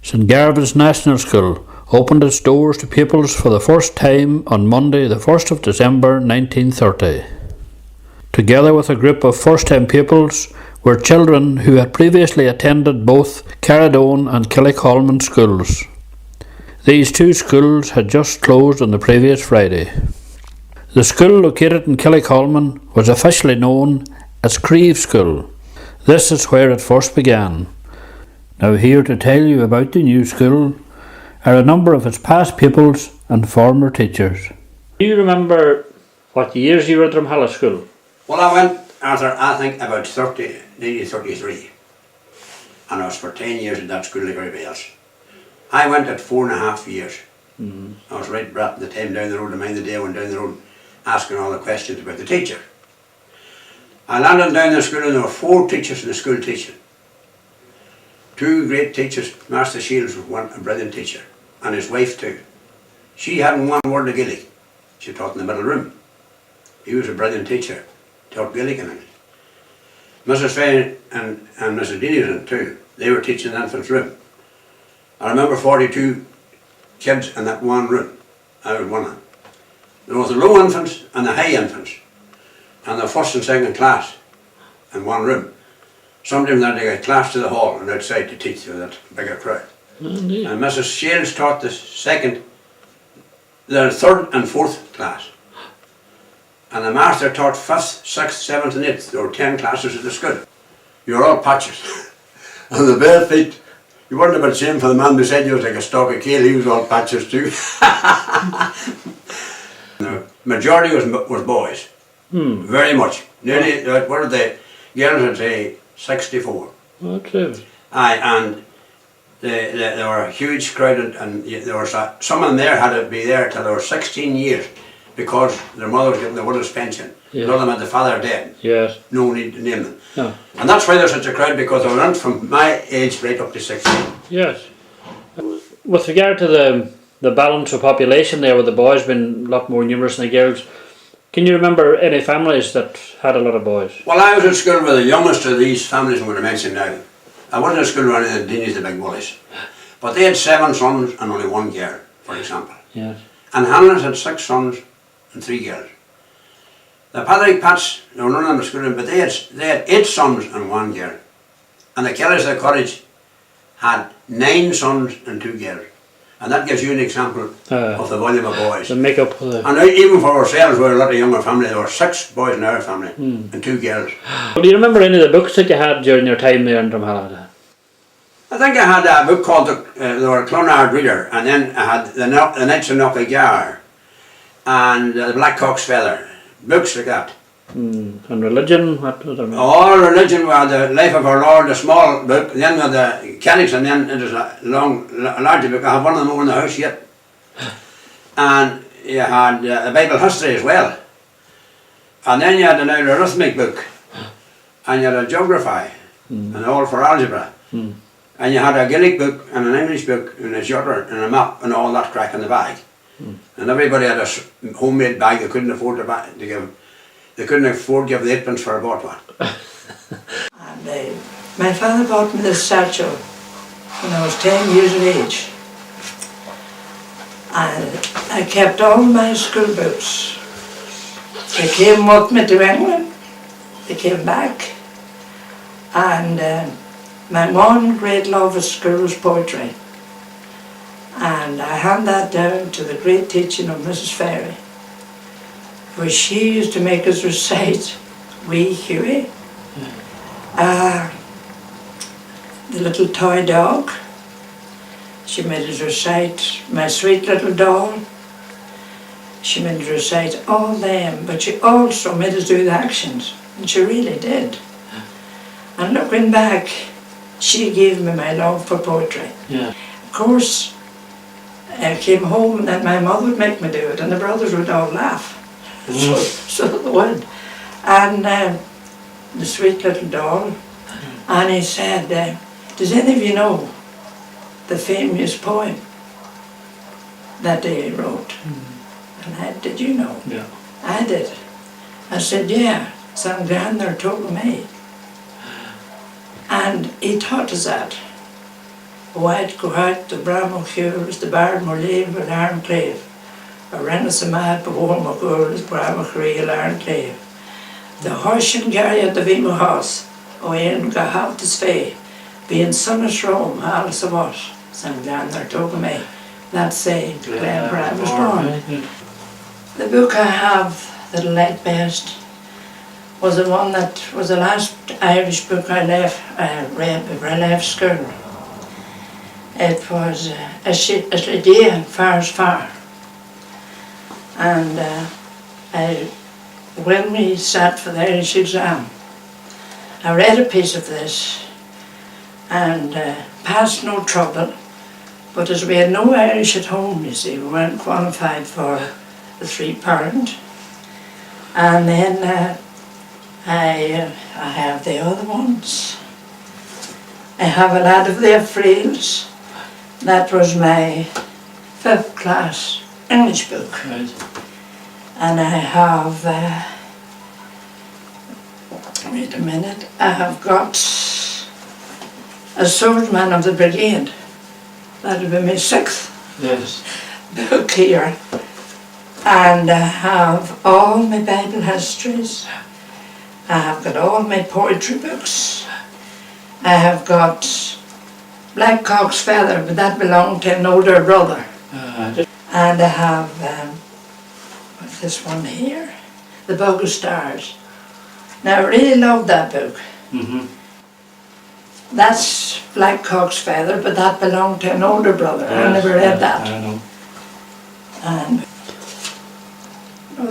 St Garvans National School opened its doors to pupils for the first time on Monday the 1st of December 1930. Together with a group of first-time pupils were children who had previously attended both Carradone and KILLYCOLMAN schools. These two schools had just closed on the previous Friday. The school located in KILLYCOLMAN was officially known as Creve School. This is where it first began. Now here to tell you about the new school are a number of its past pupils and former teachers. Do you remember what years you were at Drumhalla School? Well, I went, Arthur, I think about 1933. And I was for 10 years at that school like everybody else. I went at 4.5 years. I was right brat at the time down the road, to mind the day I went down the road asking all the questions about the teacher. I landed down the school and there were 4 teachers in the school teaching. 2 great teachers. Master Shields was a brilliant teacher, and his wife too. She hadn't one word of Gaelic. She taught in the middle room. He was a brilliant teacher, taught Gaelic in it. Mrs. Faye and Mrs. Deany was in it too. They were teaching in the infants room. I remember 42 kids in that one room. I was one of them. There was the low infants and the high infants, and the first and second class in one room. Sometimes they get class to the hall and outside to teach to that bigger crowd. And Mrs. Shields taught the third and fourth class. And the master taught 5th, 6th, 7th and 8th. There were 10 classes at the school. You were all patches. And the bare feet, you weren't about the same for the man beside you was like a stalk of kale, he was all patches too. The majority was boys. Very much. Nearly, what were they? Girls would say 64. Oh, true. Aye, and they were a huge crowd, and there was some of them there had to be there till they were 16 years because their mother was getting the widow's pension. Yeah. None of them had the father dead. Yes. No need to name them. No. And that's why there's such a crowd, because they went from my age right up to 16. Yes. With regard to the balance of population there, with the boys being a lot more numerous than the girls, can you remember any families that had a lot of boys? Well, I was at school with the youngest of these families I'm going to mention now. I wasn't at school with any of the Deanys, the big bullies. But they had 7 sons and only 1 girl, for example. Yes. And Hanlon's had 6 sons and 3 girls. The Patrick Pats, there were none of them at school, but they had 8 sons and 1 girl. And the Kellys of the cottage had 9 sons and 2 girls. And that gives you an example of the volume of boys. The makeup of the... And even for ourselves, we're a lot of younger family. There were 6 boys in our family and 2 girls. Well, do you remember any of the books that you had during your time there in Drumhalla? I think I had a book called the Clonard Reader, and then I had the Knights of KATHLEEN and the Black Cock's Feather. Books like that. And religion? What was it? All religion, we had the Life of Our Lord, a small book, then we had the Catholics, and then it was a larger book. I have one of them over in the house yet. And you had the Bible history as well. And then you had an arithmetic book, and you had a geography, and all for algebra. And you had a Gaelic book, and an English book, and a jotter, and a map, and all that crack in the bag. And everybody had a homemade bag. They couldn't afford to give. They couldn't afford to give the 8pence for a bought one. And my father bought me this satchel when I was 10 years of age. And I kept all my school books. They came with me to England. They came back. And my one great love of school was poetry. And I hand that down to the great teaching of Mrs. Ferry, where she used to make us recite Wee Hughie, the little toy dog. She made us recite My Sweet Little Doll. She made us recite all them, but she also made us do the actions, and she really did. And looking back, she gave me my love for poetry. Yeah. Of course, I came home and then my mother would make me do it, and the brothers would all laugh. So they would. And the sweet little doll, and he said, does any of you know the famous poem that they wrote? And I, did you know? Yeah. I did. I said, yeah, some grandmother told me. And he taught us that White go out, the Brahmo Hughes, the Bar Molev, and Iron Clave. A Renaissance before my girls, Brahmo Creel, Iron Clave. The Horse and Gary at the Vimo House, Owen got half his fay, being son of Rome, Alice of us, St. Glenn, they're talking me. That's say, Glen Bradford's born. The book I have that I like best was the one that was the last Irish book I read before I left school. It was a Slidea, Far's Far. And when we sat for the Irish exam, I read a piece of this and passed no trouble, but as we had no Irish at home, you see, we weren't qualified for the 3 parent. And then I have the other ones. I have a lot of their frails. That was my 5th class English book. Right. And I have, wait a minute, I have got a swordsman of the brigade. That'll be my 6th Yes. book here. And I have all my Bible histories. I have got all my poetry books. I have got Blackcock's Feather, but that belonged to an older brother. And I have, what's this one here? The Book of Stars. Now I really love that book. That's Blackcock's Feather, but that belonged to an older brother. I never read that. I know. And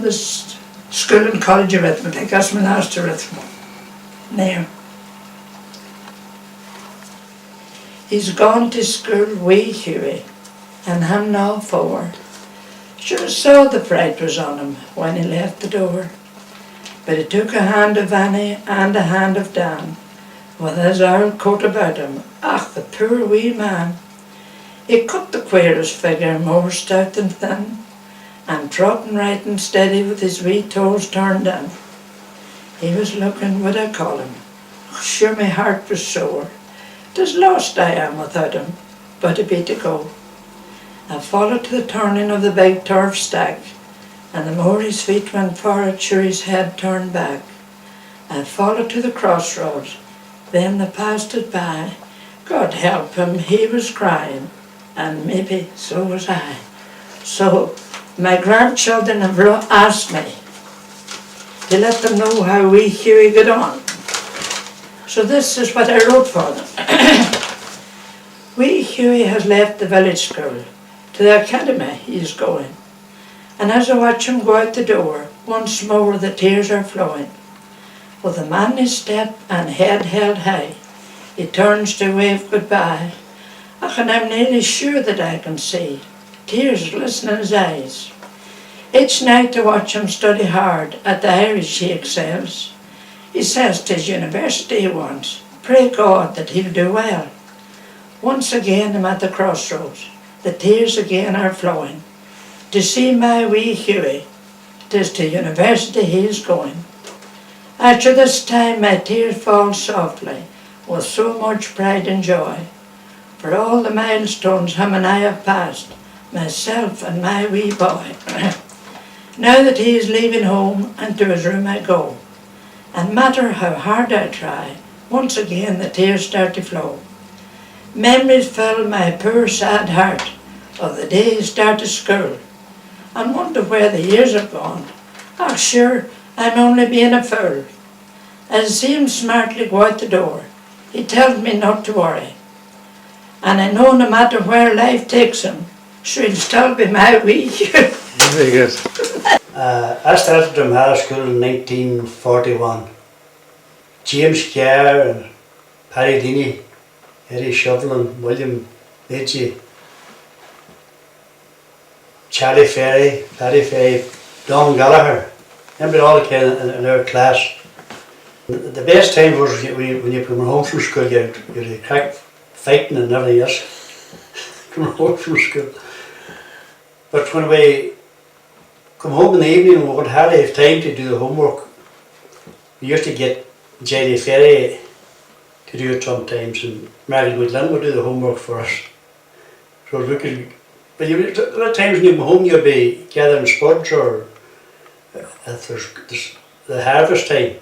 this School and College Arithmetic, that's my last arithmetic. There. He's gone to school, wee Hughie, and him now 4. Sure saw the fright was on him when he left the door. But he took a hand of Annie and a hand of Dan, with his old coat about him. Ach, the poor wee man. He cut the queerest figure, more stout than thin, and trotting right and steady with his wee toes turned in. He was looking, what I call him. Sure my heart was sore. 'Tis lost I am without him, but a bit to go. I followed to the turning of the big turf stack, and the more his feet went forward, sure his head turned back. I followed to the crossroads, then they passed it by. God help him, he was crying, and maybe so was I. So my grandchildren have asked me to let them know how wee Hughie got on. So this is what I wrote for them. Wee Hughie has left the village school. To the academy he is going. And as I watch him go out the door, once more the tears are flowing. With a manly step and head held high, he turns to wave goodbye. Ach, and I'm nearly sure that I can see tears glisten in his eyes. Each night to watch him study hard, at the Irish he excels. He says 'tis university he wants, pray God that he'll do well. Once again I'm at the crossroads, the tears again are flowing. To see my wee Hughie, 'tis to university he's going. After this time my tears fall softly, with so much pride and joy, for all the milestones him and I have passed, myself and my wee boy. Now that he is leaving home, and to his room I go, and matter how hard I try, once again the tears start to flow. Memories fill my poor sad heart of the day he started school, and wonder where the years have gone. Ah, sure, I'm only being a fool. As I see him smartly go out the door, he tells me not to worry, and I know no matter where life takes him, sure he'll still be my wee Hughie. Very good. I started Drumhalla School in 1941. James Kerr and Paddy Deeney, Eddie SHOUVLIN, William Leachy, Charlie Ferry, Paddy Ferry, Don Gallagher. Everybody all came in our class. The best time was when you come home from school, you had crack fighting and everything else. Come home from school. But when we come home in the evening and we would hardly have time to do the homework, we used to get Jerry Ferry to do it sometimes, and Mary would do the homework for us. So we could, but a lot of times when you come home you'll be gathering spuds, or if there's the harvest time.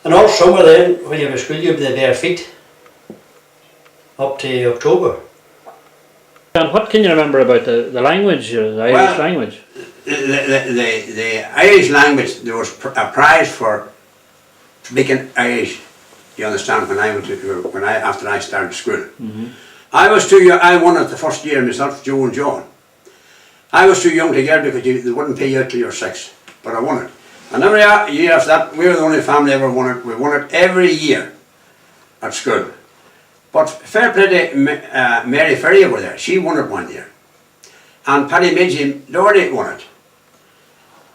And all summer then, when you were at school, you'd be in the bare feet up to October. And what can you remember about the language, the Irish language? The Irish language, there was a prize for speaking Irish, you understand, after I started school. I was too young. I won it the first year myself, Joe and John. I was too young to get it because they wouldn't pay you out till you're 6, but I won it. And every year after that, we were the only family ever won it. We won it every year at school. But fair play to Mary Ferry over there, she won it one year. And Paddy Midgey Doherty won it.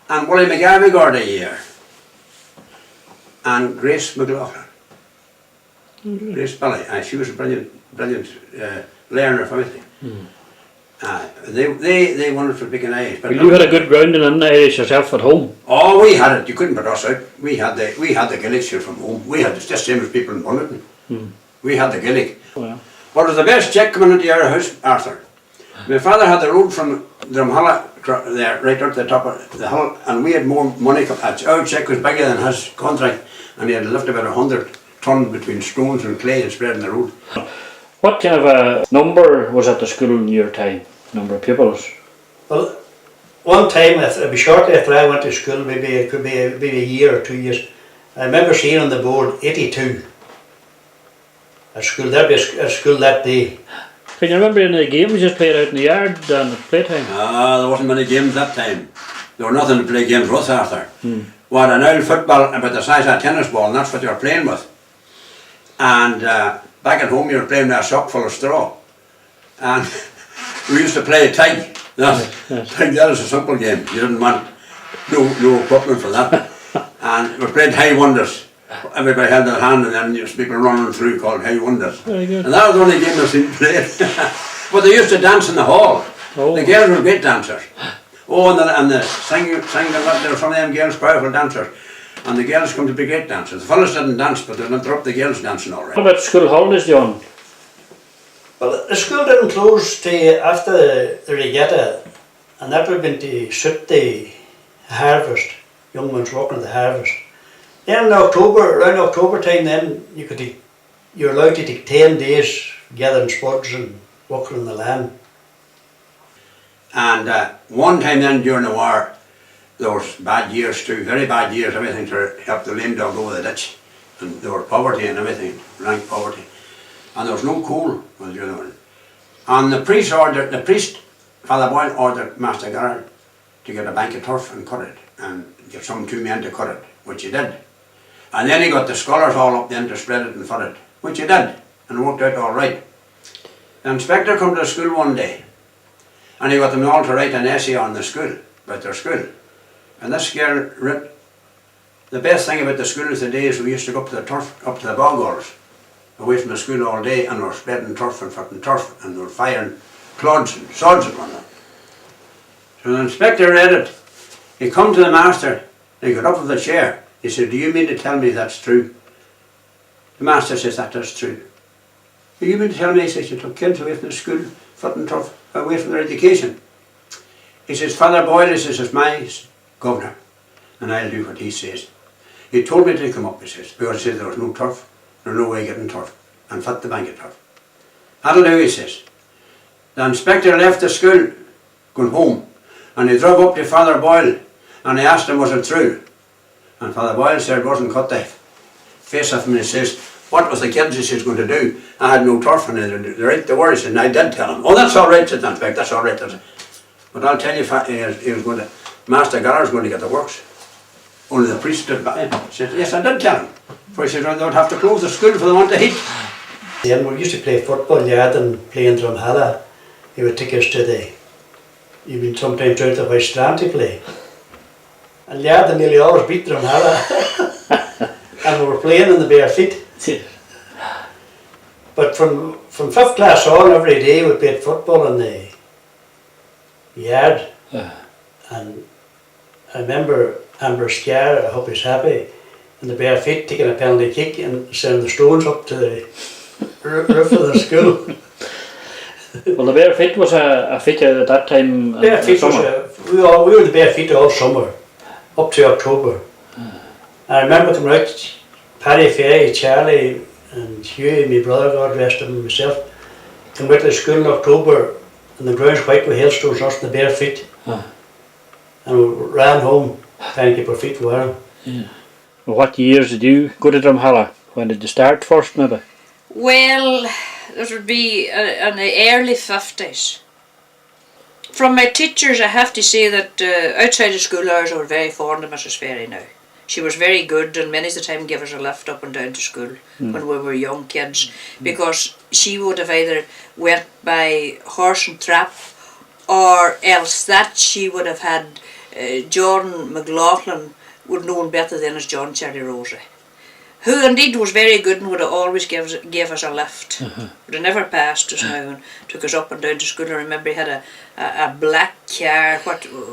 And Willie McGarvey got a year. And Grace McLaughlin. Grace Billy, she was a brilliant learner of everything. They won it for speaking Irish. But you had a good grounding in Irish yourself at home. Oh, we had it. You couldn't put us out. We had the Gaelic here from home. We had it just same as people in Bulletin. We had the Gaelic. Well. What was the best check coming into your house, Arthur? My father had the road from Drumhalla there, right up to the top of the hill, and we had more money. Our check was bigger than his contract, and he had to lift about 100 ton between stones and clay and spread on the road. What kind of a number was at the school in your time? Number of pupils? Well, one time, it'd be shortly after I went to school, maybe it could be a year or 2 years, I remember seeing on the board 82 at school. There'd be at school that day. Can you remember any of the games you just played out in the yard and at playtime? There wasn't many games that time. There were nothing to play games with, Arthur. What, an old football about the size of a tennis ball, and that's what you were playing with. And back at home you were playing with a sock full of straw. And we used to play tag. That was a simple game. You didn't want no equipment for that. And we played high wonders. Everybody held their hand, and then there's people running through called high wonders. Very good. And that was the only game I've seen played. But they used to dance in the hall. Oh. The girls were great dancers. Oh, and the singing, there were some of them girls powerful dancers. And the girls come to be great dancers. The fellas didn't dance, but they'd interrupt the girls dancing all right. What about school holidays, John? Well, the school didn't close till after the regatta, and that would have been to suit the harvest, young ones working at the harvest. Then in October, around October time, then you're allowed to take 10 days gathering spuds and working on the land. And one time then during the war, there was bad years too, very bad years, everything to help the lame dog over the ditch. And there were poverty and everything, rank poverty. And there was no coal, was the other one. And the priest, Father Boyle, ordered Master Garrett to get a bank of turf and cut it, and get some 2 men to cut it, which he did. And then he got the scholars all up then to spread it and foot it, which he did, and it worked out all right. The inspector come to the school one day, and he got them all to write an essay on the school, about their school. And this girl wrote, the best thing about the school is the days we used to go up to the turf, up to the boggles, away from the school all day, and we were spreading turf and footing turf, and we were firing clods and sods and whatnot. So the inspector read it. He come to the master, he got up from the chair. He said, do you mean to tell me that's true? The master says, that is true. Do you mean to tell me, he says, you took kids away from the school, footing turf, away from their education? He says, Father Boyle, he says, is my governor, and I'll do what he says. He told me to come up, he says, because he said there was no turf, there was no way of getting turf, and foot the bank of turf. That'll do, he says. The inspector left the school, going home, and he drove up to Father Boyle, and he asked him, was it true? And Father Boyle said it wasn't, cut the face off him, and he says, what was the kids, he says, going to do? I had no turf, and they're right to worry, he said, and I did tell him. Oh, that's all right, said the inspector, that's all right. But I'll tell you, he was going to, Master Gallar was going to get the works. Only the priest stood by him. He said, yes, I did tell him. For he said, well, they would have to close the school for the want of heat. Then we used to play football, yard and play in Drumhalla. He would take us to even sometimes out to West Strand to play. And yard nearly always beat Drumhalla. And we were playing in the bare feet. But from 5th class on, every day we played football in the yard. And I remember Amber Scar, I hope he's happy, in the bare feet, taking a penalty kick and sending the stones up to the roof of the school. Well, the bare feet was a feature at that time. Bare feet was we were the bare feet all summer, up to October. I remember coming out, Paddy Fay, Charlie and Hugh, my brother, God rest him, and myself, came out to the school in October and the ground's white with hailstones, us in the bare feet. And we ran home trying to keep our feet warm. Yeah. Well, what years did you go to Drumhalla? When did you start first, maybe? Well, it would be in the early 50s. From my teachers, I have to say that outside of school hours I were very fond of Mrs. Ferry now. She was very good and many's the time gave us a lift up and down to school when we were young kids, because she would have either went by horse and trap, or else that she would have had John McLaughlin would known better then as John Cherry Rosey, who indeed was very good and would have always gave us a lift. But he never passed us now and took us up and down to school. I remember he had a black car,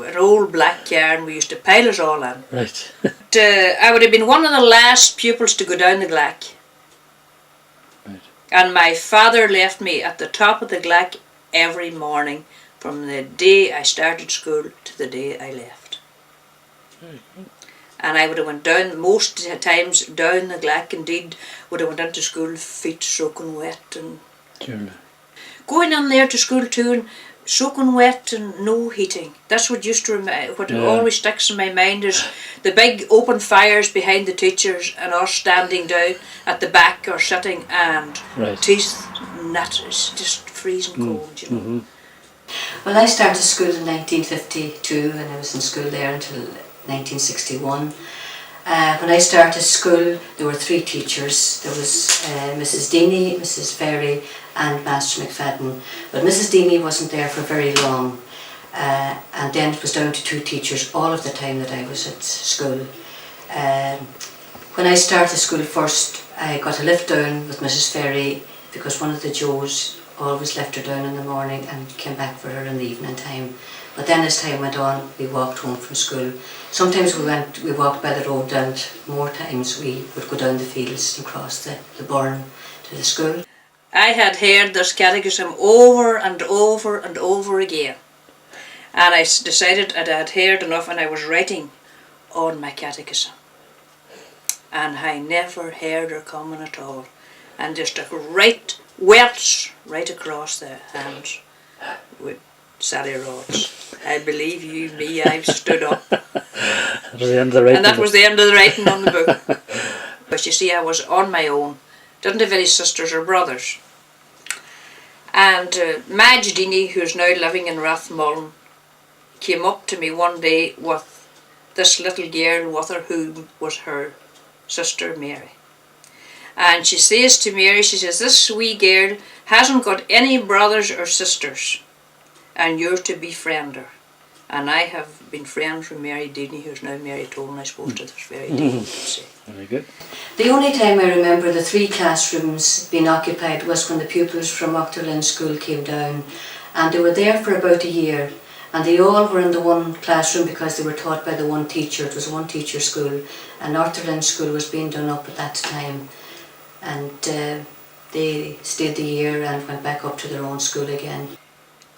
an old black car, and we used to pile us all in. Right. But, I would have been one of the last pupils to go down the Glack. Right. And my father left me at the top of the Glack every morning from the day I started school to the day I left. And I would have went down, most times down the Glack, indeed, would have went into school, feet soaking wet, and going in there to school too, and soaking wet and no heating. That's what used to what always sticks in my mind is the big open fires behind the teachers and us standing down at the back or sitting and teeth knit, it's just freezing cold, you know. Well, I started school in 1952 and I was in school there until 1961. When I started school, there were 3 teachers. There was Mrs. Deany, Mrs. Ferry and Master McFadden. But Mrs. Deany wasn't there for very long. And then it was down to 2 teachers all of the time that I was at school. When I started school first, I got a lift down with Mrs. Ferry because one of the Joes always left her down in the morning and came back for her in the evening time. But then as time went on, we walked home from school. Sometimes we walked by the road, and more times we would go down the fields and cross the burn to the school. I had heard this catechism over and over and over again. And I decided that I had heard enough and I was writing on my catechism. And I never heard her coming at all. And just a right welts right across the hands with Sally rods. I believe you me, I've stood up. That was the end of the writing. And that was the end of the writing on the book. But you see, I was on my own. Didn't have any sisters or brothers. And Madge Deany, who's now living in Rathmullan, came up to me one day with this little girl with her who was her sister Mary. And she says to Mary, she says, this wee girl hasn't got any brothers or sisters, and you're to befriend her. And I have been friends with Mary Deany, who's now Mary Tolan, I suppose, to this very day. Very good. The only time I remember the 3 classrooms being occupied was when the pupils from Arthur Lynch school came down, and they were there for about a year, and they all were in the one classroom because they were taught by the one teacher. It was a one teacher school, and Arthur Lynch school was being done up at that time, and they stayed the year and went back up to their own school again.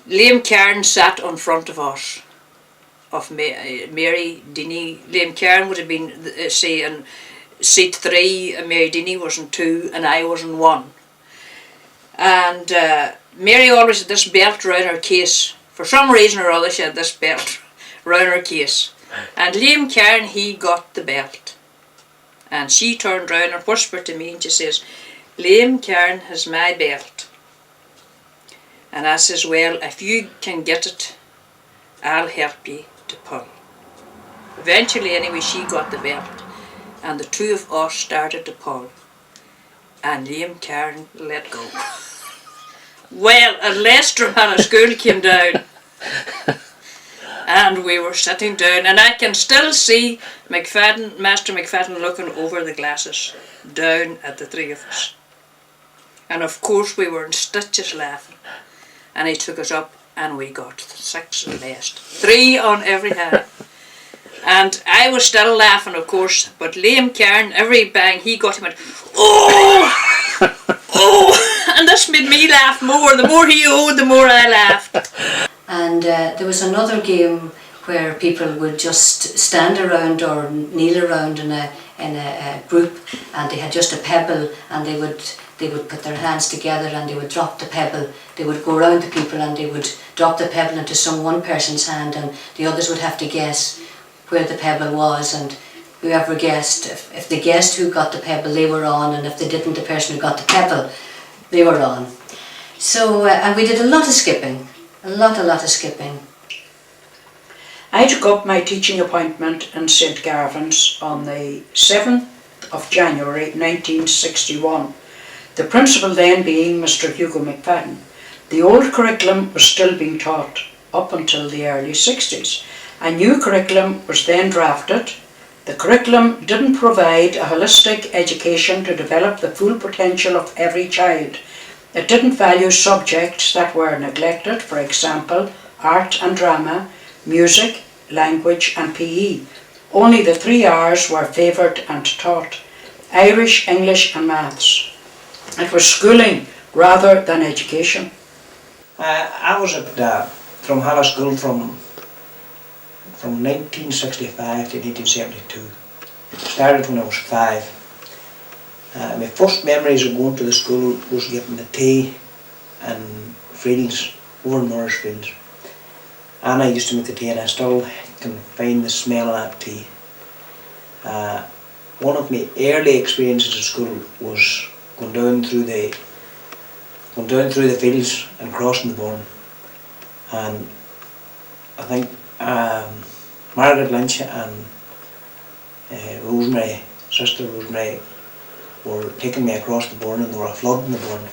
Liam Cairn sat on front of us, of Mary Deany. Liam Cairn would have been, say, in seat 3, and Mary Deany was in 2, and I was in 1. And Mary always had this belt round her case. For some reason or other, she had this belt round her case. And Liam Cairn, he got the belt. And she turned round and whispered to me, and she says, Liam Cairn has my belt. And I says, well, if you can get it, I'll help you to pull. Eventually, anyway, she got the belt, and the 2 of us started to pull, and Liam Cairn let go. Well, at last Drumhalla school came down, and we were sitting down, and I can still see McFadden, Master McFadden looking over the glasses down at the 3 of us. And of course we were in stitches laughing, and he took us up and we got 6 at last, 3 on every hand. And I was still laughing, of course, but Liam Cairn, every bang he got, he went, oh! Oh! And this made me laugh more. The more he owed, the more I laughed. And there was another game where people would just stand around or kneel around in a group, and they had just a pebble, and they would put their hands together and they would drop the pebble. They would go around the people and they would drop the pebble into one person's hand, and the others would have to guess where the pebble was, and whoever guessed, if they guessed who got the pebble, they were on, and if they didn't, the person who got the pebble, they were on. So, and we did a lot of skipping, a lot of skipping. I took up my teaching appointment in St Garvans on the 7th of January 1961, the principal then being Mr Hugo McFadden. The old curriculum was still being taught up until the early 60s. A new curriculum was then drafted. The curriculum didn't provide a holistic education to develop the full potential of every child. It didn't value subjects that were neglected, for example, art and drama, music, language and PE. Only the 3 R's were favoured and taught: Irish, English and maths. It was schooling rather than education. I was at Drumhalla School from 1965 to 1972. Started when I was 5. My first memories of going to the school was getting the tea and fields over in Morrisfields. Annie used to make the tea, and I still can find the smell of that tea. One of my early experiences at school was going down through the fields and crossing the burn. And I think Margaret Lynch and Rosemary, Sister Rosemary, were taking me across the burn, and they were flooding the burn.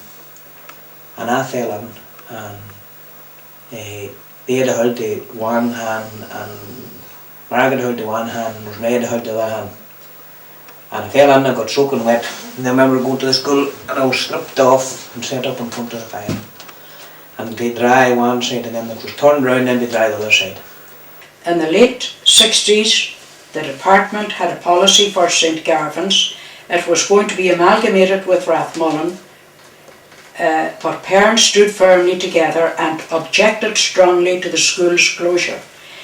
And I fell in, and they had a hold to one hand, and Margaret held to one hand, and Rosemary had a hold to the other hand. And I fell in and I got soaking wet. And I remember going to the school, and I was slipped off and set up in front of the fire. And they dry one side, and then it was turned round and they dry the other side. In the late 60s, the department had a policy for St Garvans. It was going to be amalgamated with Rathmullan, but parents stood firmly together and objected strongly to the school's closure.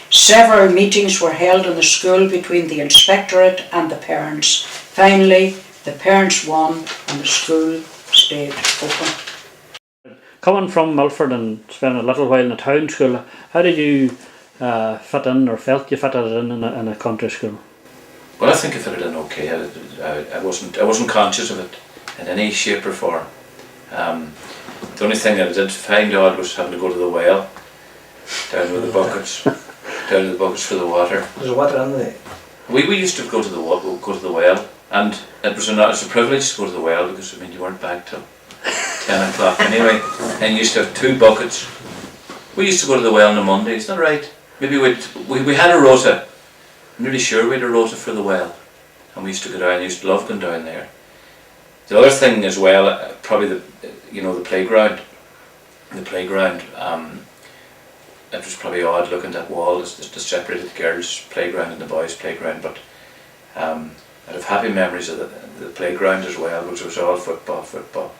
Several meetings were held in the school between the inspectorate and the parents. Finally, the parents won and the school stayed open. Coming from Milford and spending a little while in a town school, how did you fit in, or felt you fitted in a country school? Well, I think I fitted in okay. I wasn't conscious of it in any shape or form. The only thing that I did find odd was having to go to the well, down with the buckets, down to the buckets for the water. There's water in there. We used to go to the well, and it was a privilege to go to the well, because you weren't back till 10 o'clock anyway, and you used to have 2 buckets. We used to go to the well on a Monday, isn't that right? Maybe we had a rota. I'm nearly sure we had a rota for the well, and we used to go down. I used to love going down there. The other thing as well, probably the playground. The playground. It was probably odd looking at that wall that separated the girls' playground and the boys' playground, but I have happy memories of the playground as well, which was all football.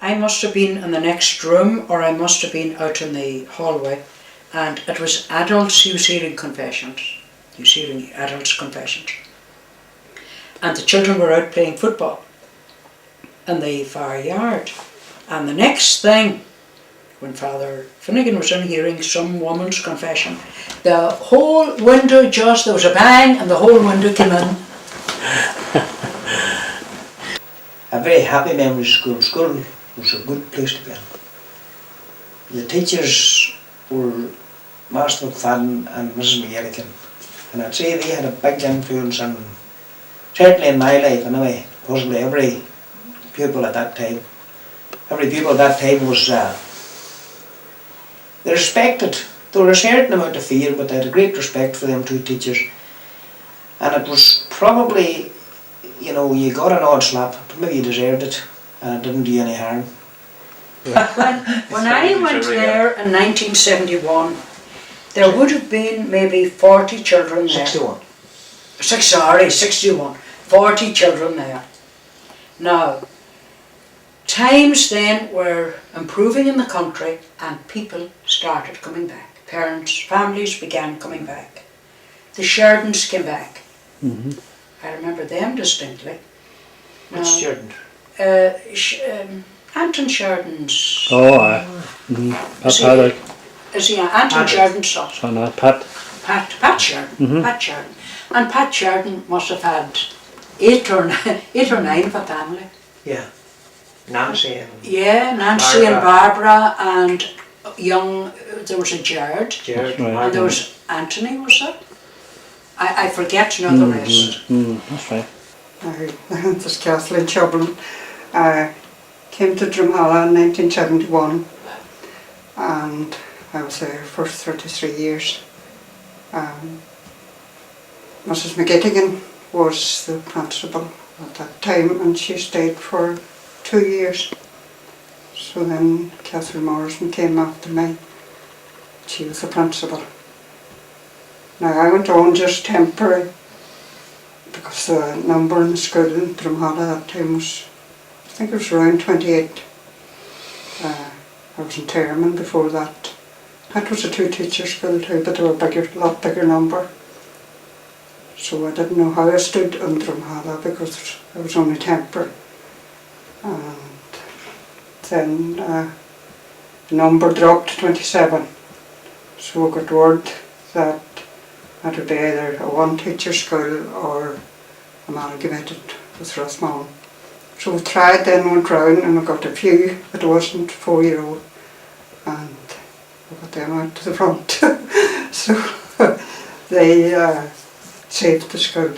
I must have been in the next room, or I must have been out in the hallway, and it was adults who was hearing confessions. You was hearing adults' confessions. And the children were out playing football in the far yard. And the next thing, when Father Finnegan was in hearing some woman's confession, the whole window there was a bang, and the whole window came in. A very happy memory of school. School was a good place to be in. The teachers were Master McFadden and Mrs McGettigan, and I'd say they had a big influence on, certainly in my life anyway, possibly every pupil at that time. Every pupil at that time was, they respected. There was a certain amount of fear, but they had a great respect for them 2 teachers. And it was probably, you got an odd slap, but maybe you deserved it, and it didn't do you any harm. When I went there in 1971, there would have been maybe 40 children there. 61. 61, 40 children there. Now, times then were improving in the country and people started coming back. Parents, families began coming back. The Sheridans came back. I remember them distinctly. Which Sheridan? Anton Sheridan's. Oh, aye. Is he Anton Sheridan's son? Son, Pat. Pat Sheridan. Pat Sheridan. And Pat Sheridan must have had eight or nine of a family. Yeah. Nancy and Yeah, Nancy and Barbara and young, there was a Jared. Jared. Right. And there was Anthony, was that? I forget to know the rest. That's right. This is Kathleen Shoublin. I came to Drumhalla in 1971 and I was there for 33 years. Mrs. McGettigan was the principal at that time and she stayed for 2 years. So then Catherine Morrison came after me. She was the principal. Now I went on just temporary because the number in the school in Drumhalla at that time was, I think it was around 28. I was in Terman before that. That was a two-teacher school too, but they were a lot bigger number. So I didn't know how I stood in Drumhalla because I was only temporary. And then the number dropped to 27. So I got word that it would be either a one-teacher school or amalgamated with Rathmullan. So we tried, then went round and we got a few, but it wasn't 4-year-old, and we got them out to the front. So they saved the school.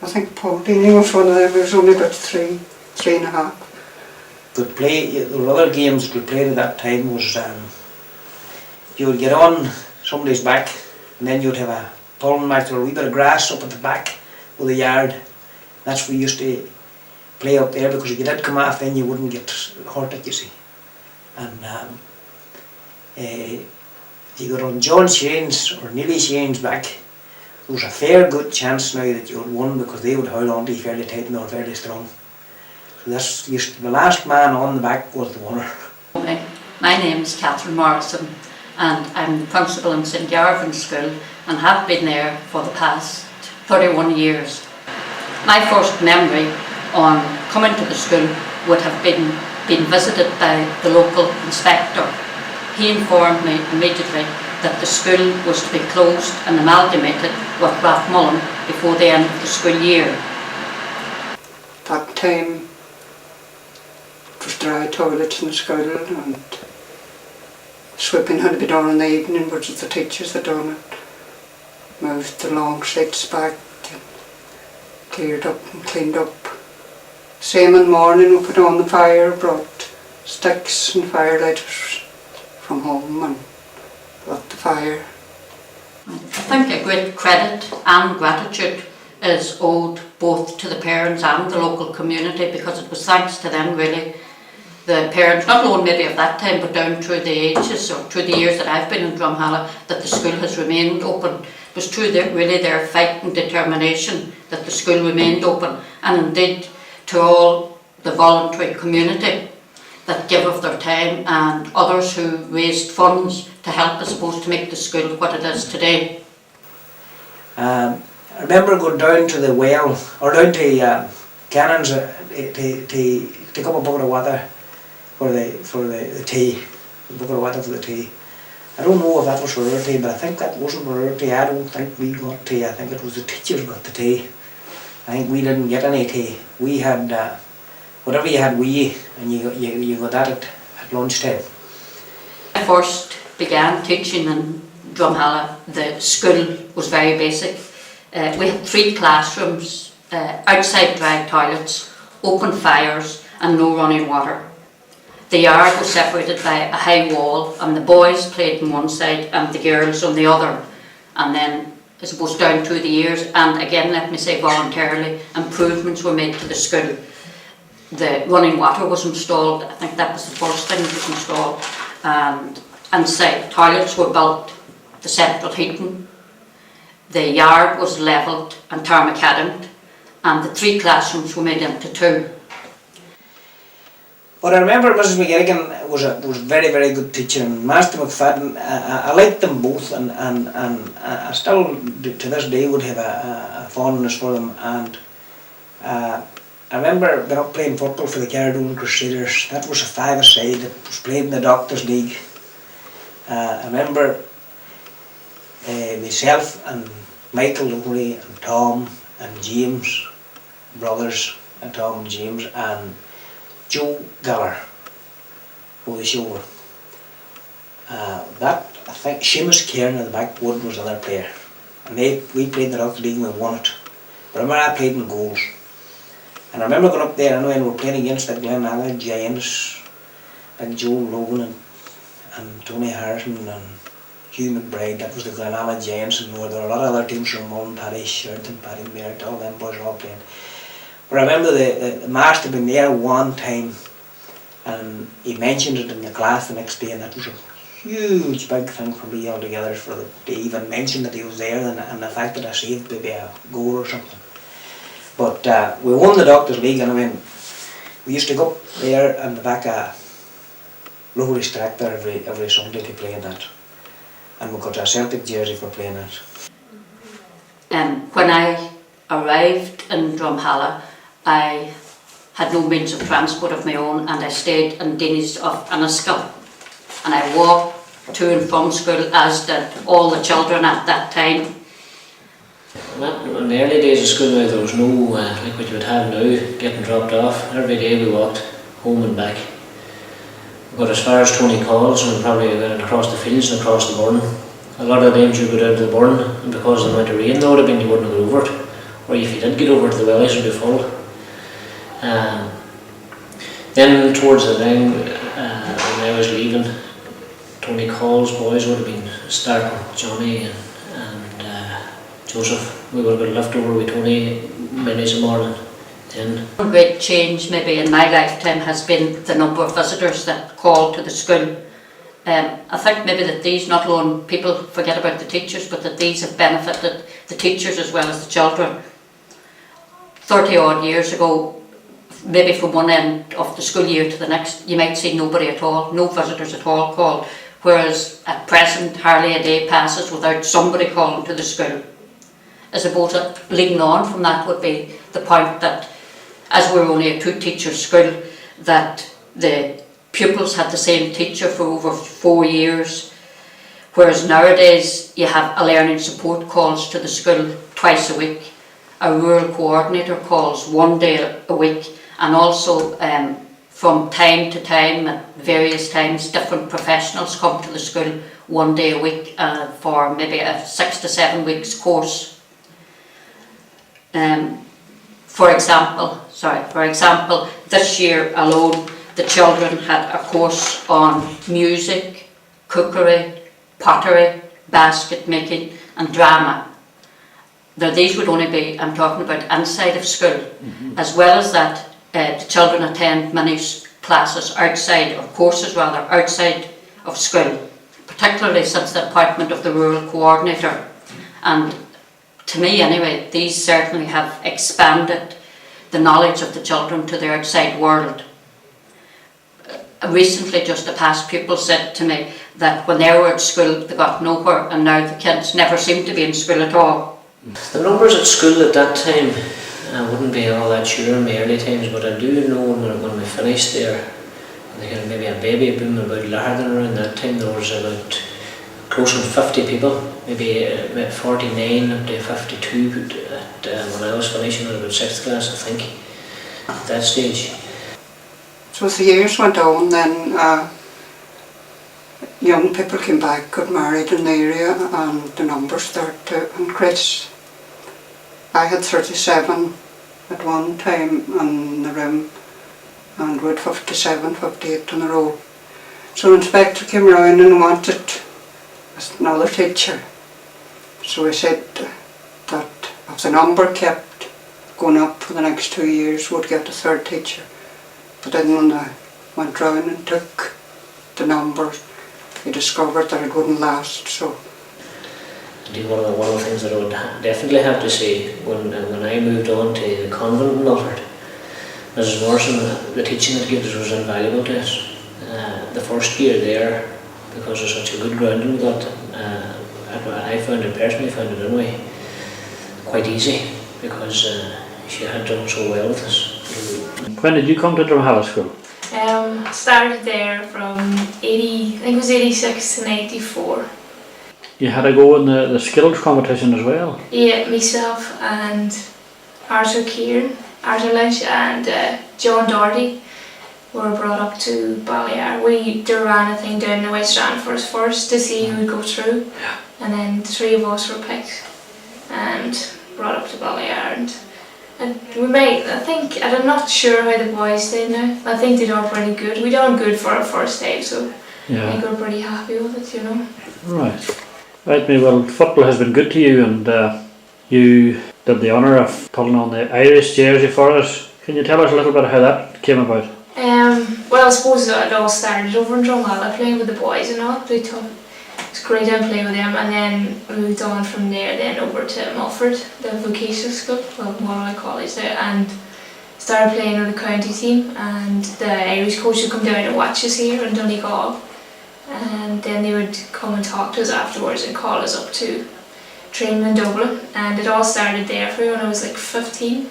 I think Paul Deeney was one of them. He was only about 3.5. Could play, the other games we played at that time was you would get on somebody's back and then you'd have a pulling match or a wee bit of grass up at the back of the yard. That's where we used to play up there because if you did come off then you wouldn't get hurt at, you see. And if you got on John Shane's or Neely Shane's back, there was a fair good chance now that you would won because they would hold on to you fairly tight and they were fairly strong. So that's the last man on the back was the winner. My name is Catherine Morrison and I'm the principal in St Garvans School and have been there for the past 31 years. My first memory on coming to the school would have been being visited by the local inspector. He informed me immediately that the school was to be closed and amalgamated with Rathmullan before the end of the school year. That time it was dry toilets in the school and sweeping had to be done in the evening, which was the teachers that done it. Moved the long seats back and cleared up and cleaned up. Same in the morning, we put on the fire, brought sticks and firelighters from home and lit the fire. I think a great credit and gratitude is owed both to the parents and the local community because it was thanks to them really. The parents, not only maybe of that time but down through the ages or through the years that I've been in Drumhalla, that the school has remained open. It was through really their fight and determination that the school remained open, and indeed to all the voluntary community that give of their time and others who raised funds to help, I suppose, to make the school what it is today. I remember going down to the well, or down to Cannons to take up a bucket of water for the tea, a bucket of water for the tea. I don't know if that was for our tea, but I think that wasn't for our tea. I don't think we got tea. I think it was the teachers got the tea. I think we didn't get any tea. We had whatever you had we, and you got that at lunchtime. I first began teaching in Drumhalla. The school was very basic. We had 3 classrooms, outside dry toilets, open fires and no running water. The yard was separated by a high wall and the boys played on one side and the girls on the other. And then, I suppose, down through the years, and again, let me say voluntarily, improvements were made to the school. The running water was installed. I think that was the first thing that was installed. And inside, toilets were built, the central heating. the yard was levelled and tarmacadoned, and the 3 classrooms were made into 2. But I remember Mrs. McGettigan was a very, very good teacher, and Master McFadden, I liked them both, and I still to this day would have a fondness for them. And I remember being up playing football for the Cardoon Crusaders. That was a 5-a-side, it was played in the Doctors' League. I remember myself and Michael Lowry and Tom and James, brothers, Tom and James, and Joe Gallagher, over the shoulder. That, I think, Seamus Cairn in the backwood was another player. And we played in the Doctors' League and we won it. But I remember I played in goals. And I remember going up there anyway, and we were playing against the Glenalla Giants, like Joe Logan and Tony Harrison and Hugh McBride. That was the Glenalla Giants, and there were a lot of other teams from Mullen, Paddy Sheridan, Paddy Merritt, all them boys were all playing. But I remember the master had been there one time, and he mentioned it in the class the next day, and that was a huge big thing for me altogether, to even mention that he was there, and the fact that I saved maybe a goal or something. But we won the Doctors' League, and I mean, we used to go up there in the back of Lowry's tractor every Sunday to play in that. And we got a Celtic jersey for playing it. When I arrived in Drumhalla, I had no means of transport of my own, and I stayed in Denny's of Enniskillen, and I walked to and from school, as did all the children at that time. In the early days of school, there was no, like what you would have now, getting dropped off. Every day we walked home and back. We got as far as Tony Calls, and probably went across the fields and across the burn. A lot of times you go down to the burn, and because of the amount of rain there would have been, you wouldn't go over it. Or if you did get over it, the wellies would be full. Then towards the time, when I was leaving, Tony Call's boys would have been starting, Johnny and Joseph. We would have been left over with Tony many a morning then. One great change maybe in my lifetime has been the number of visitors that call to the school. I think maybe that these, not alone people forget about the teachers, but that these have benefited the teachers as well as the children. 30 odd years ago, maybe from one end of the school year to the next, you might see nobody at all, no visitors at all called, whereas at present hardly a day passes without somebody calling to the school. I suppose that leading on from that would be the point that, as we're only a 2-teacher school, that the pupils had the same teacher for over 4 years, whereas nowadays you have a learning support calls to the school twice a week, a rural coordinator calls 1 day a week, and also from time to time, at various times, different professionals come to the school 1 day a week for maybe a 6 to 7 weeks course. For example, this year alone, the children had a course on music, cookery, pottery, basket making and drama. Now these would only be, I'm talking about inside of school. As well as that, the children attend many classes outside, or courses rather, outside of school, particularly since the appointment of the rural coordinator. And to me anyway, these certainly have expanded the knowledge of the children to the outside world. Recently, just a past pupil said to me that when they were at school they got nowhere, and now the kids never seem to be in school at all. The numbers at school at that time, I wouldn't be all that sure in my early times, but I do know when we finished there, they had maybe a baby boom about Largan around that time. There was about close on 50 people, maybe 49 up to 52 when I was finishing at about 6th class, I think, at that stage. So as the years went on, then young people came back, got married in the area, and the numbers started to increase. I had 37 at one time in the room, and we had 57, 58 in a row. So the inspector came around and wanted another teacher. So he said that if the number kept going up for the next 2 years, we'd get a third teacher. But then when I went round and took the numbers, he discovered that it wouldn't last. So Indeed, one of the things that I would definitely have to say when I moved on to the convent in Ulford, Mrs. Morrison, the teaching that gives was invaluable to us. The first year there, because of such a good grounding we got, I found it anyway quite easy, because she had done so well with us. When did you come to Drumhalla School? Started there from 80, I think it was 86 to 94. You had to go in the skills competition as well? Yeah, myself and Arthur Lynch and John Doherty were brought up to BRIDGET. We ran a thing down the West Strand first to see who would go through, and then the three of us were picked and brought up to BRIDGET. And we made, I'm not sure how the boys did now. I think they done pretty good. We done good for our first time, so Yeah. I think we're pretty happy with it, you know. Right. Right, well, football has been good to you, and you did the honour of pulling on the Irish jersey for us. Can you tell us a little bit how that came about? Well, I suppose it all started over in Drumhalla, playing with the boys and all. It was great time playing with them, and then moved on from there then over to Milford, the vocational school, well, Morrison College there, and started playing with the county team, and the Irish coach would come down and watch us here in Donegal, and then they would come and talk to us afterwards and call us up to training in Dublin, and it all started there for me when I was like 15,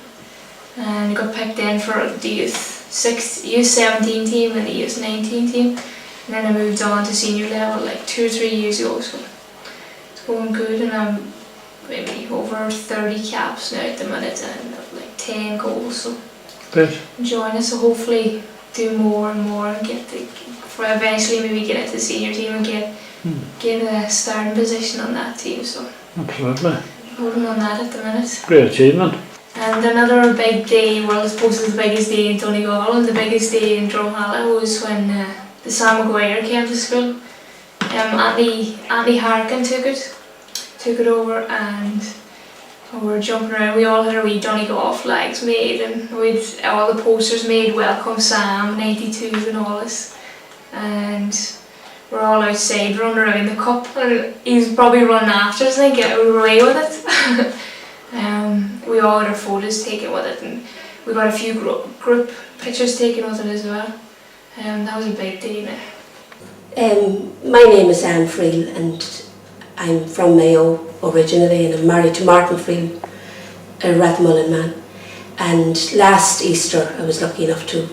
and I got picked in for the youth 17 team and the youth 19 team. And then I moved on to senior level like 2 or 3 years ago, so it's going good, and I'm maybe over 30 caps now at the minute and like 10 goals, so Good. enjoying it. So hopefully do more and more and eventually maybe get into the senior team and get a starting position on that team. So Absolutely. holding on that at the minute. Great achievement. And another big day, well I suppose the biggest day in Donegal and the biggest day in Drumhalla was when the Sam Maguire came to school. Annie Harkin took it over, and we were jumping around. We all had our wee Donegal flags made, and we'd all the posters made, welcome Sam, 92 and all this. And we're all outside running around the cup, and he was probably running after us and get away with it. We all had our photos taken with it, and we got a few group pictures taken with it as well. That was a big day now. My name is Anne Friel, and I'm from Mayo originally, and I'm married to Martin Friel, a Rathmullan man. And last Easter I was lucky enough to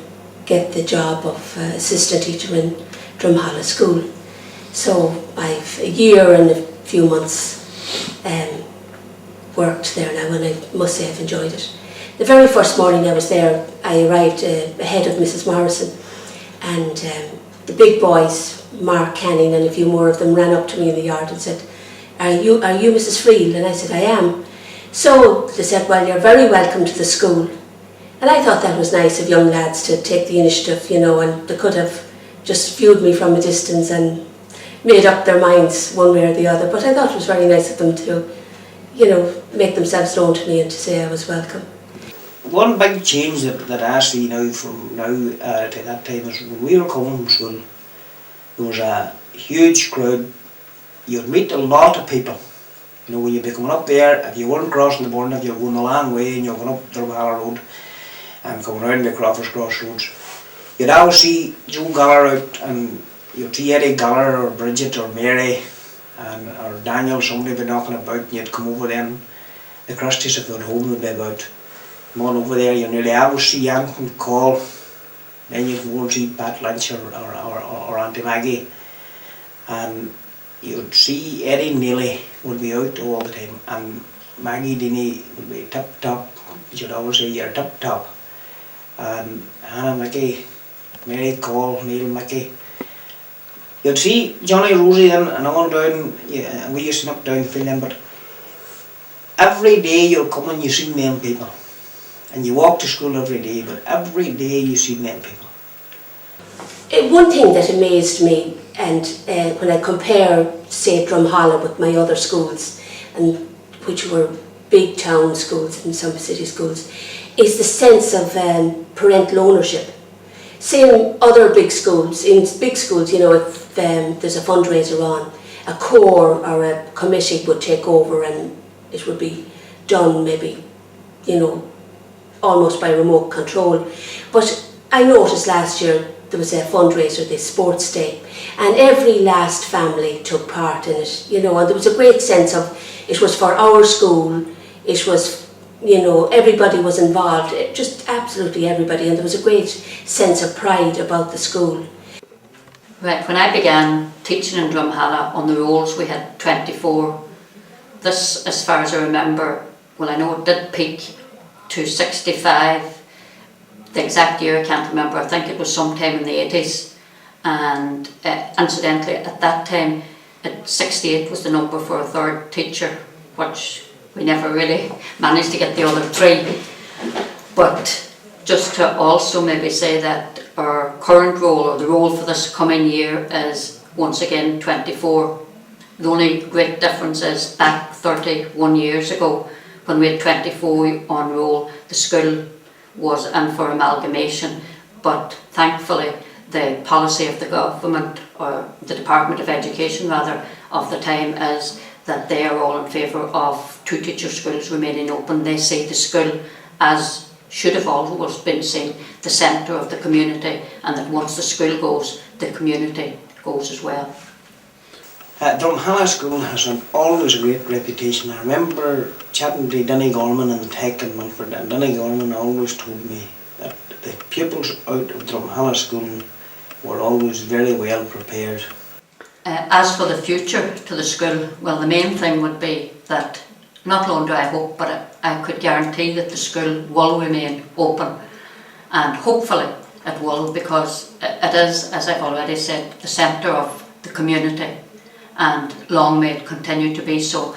get the job of assistant teacher in Drumhalla School. So I've a year and a few months worked there now, and I must say I've enjoyed it. The very first morning I was there, I arrived ahead of Mrs. Morrison, and the big boys, Mark Canning and a few more of them, ran up to me in the yard and said, are you Mrs. Friel? And I said, I am. So they said, well, you're very welcome to the school. And I thought that was nice of young lads to take the initiative, you know, and they could have just viewed me from a distance and made up their minds one way or the other. But I thought it was very nice of them to, you know, make themselves known to me and to say I was welcome. One big change that I see now from now to that time is when we were coming from school, there was a huge crowd. You'd meet a lot of people. You know, when you'd be coming up there, if you weren't crossing the border, if you were going a long way and you were going up Drumhalla Road and coming round the Crawford's Crossroads, you'd always see Joe Gallagher out, and you'd see Eddie Gallagher or Bridget or Mary or Daniel, somebody would be knocking about, and you'd come over then. The Christies, if they were home, would be about. Come on over there, you nearly always see Anthony call. Then you can go and see Pat Lynch or Auntie Maggie. And you'd see Eddie Neely would be out all the time, and Maggie Dinny would be tip top. You'd always say you're tip top. And Hannah Mickey, Mary Call, Neil Mickey. You'd see Johnny Rosie then and all down, yeah, we used to knock down the field then, but every day you'll come and you see them people. And you walk to school every day, but every day you see them people. One thing that amazed me, and when I compare, say, Drumhalla with my other schools, and which were big town schools and some city schools, is the sense of parental ownership. Same other big schools, in big schools, you know, if there's a fundraiser on, a corps or a committee would take over and it would be done maybe, you know, almost by remote control. But I noticed last year there was a fundraiser, this sports day, and every last family took part in it, you know, and there was a great sense of, it was for our school, it was, you know, everybody was involved, just absolutely everybody, and there was a great sense of pride about the school. Right, when I began teaching in Drumhalla on the rolls we had 24. This, as far as I remember, well, I know it did peak to 65. The exact year I can't remember, I think it was sometime in the 80s. And incidentally, at that time, 68 was the number for a third teacher, which we never really managed to get the other 3. But just to also maybe say that our current role, or the role for this coming year, is once again 24. The only great difference is back 31 years ago, when we had 24 on roll, the school was in for amalgamation, but thankfully the policy of the government, or the Department of Education rather, of the time is that they are all in favour of 2 teacher schools remaining open. They see the school as should have always been seen, the centre of the community, and that once the school goes, the community goes as well. Drumhalla School has always a great reputation. I remember chatting to Denny Gorman in the Tech in Milford, and Denny Gorman always told me that the pupils out of Drumhalla School were always very well prepared. As for the future to the school, well, the main thing would be that, not only do I hope, but I could guarantee that the school will remain open, and hopefully it will, because it is, as I've already said, the centre of the community, and long may it continue to be so.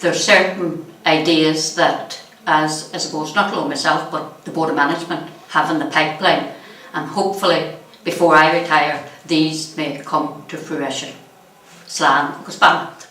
There are certain ideas that, as I suppose not only myself but the Board of Management have in the pipeline, and hopefully before I retire these may come to fruition. Slán agus bannacht.